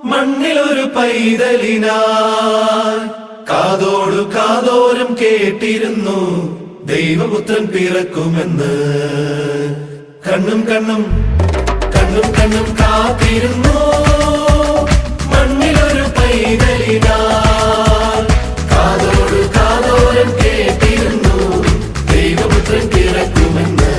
മണ്ണിലൊരു പൈതലിനായി കാതോടു കാതോരം കേട്ടിരുന്നു ദൈവപുത്രൻ പിറക്കുമെന്ന്. കണ്ണും കണ്ണും കണ്ണും കണ്ണും കാത്തിരുന്നു മണ്ണിലൊരു പൈതലിനായി കാതോടു കാതോരം കേട്ടിരുന്നു ദൈവപുത്രൻ പിറക്കുമെന്ന്.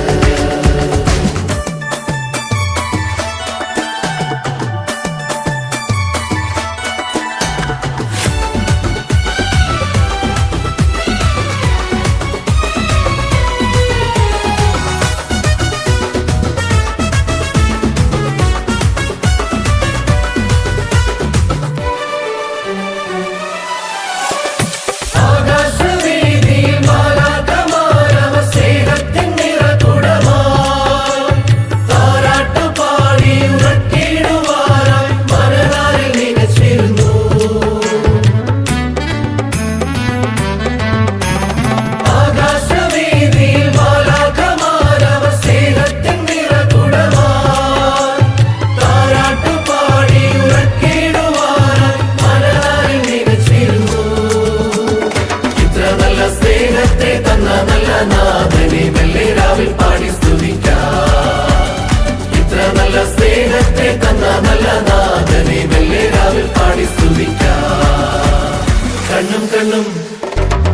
കണ്ണും കണ്ണും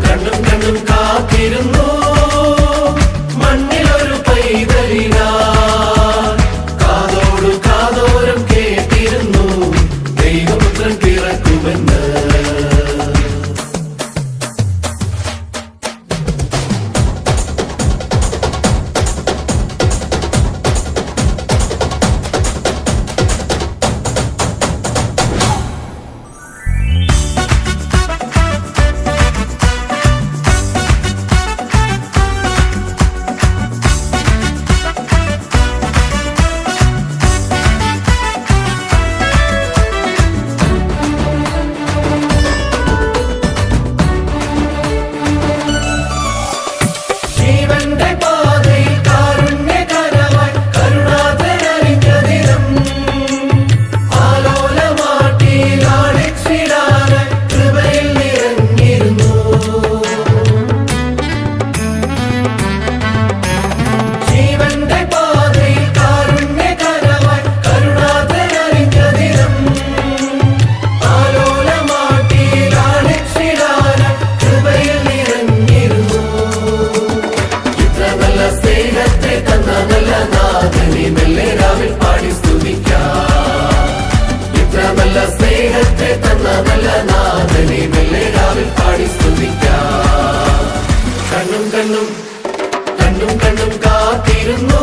കണ്ണും കണ്ണും കാത്തിരുന്നു മണ്ണിലൊരു പൈതലിനായി കാതോടു കാതോരം കേട്ടിരുന്നു ദൈവപുത്രൻ പിറക്കുമെന്ന്. സ്നേഹത്തെ തന്ന നല്ല നാഥനെ മെല്ലെ രാവിൽ പാടി സ്തുതിക്കാം. കണ്ണും കണ്ണും കണ്ണും കണ്ണും കാത്തിരുന്നു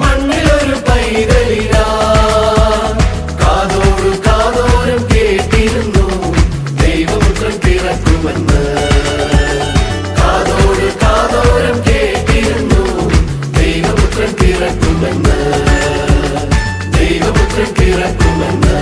മണ്ണിലൊരു പൈതലിനായി കാതോടു കാതോരം കേട്ടിരുന്നു ദൈവപുത്രൻ പിറക്കുമെന്ന്. കാതോടു കാതോരം കേട്ടിരുന്നു ദൈവപുത്രൻ പിറക്കുമെന്ന്. ദൈവപുത്രൻ പിറക്കുമെന്ന്.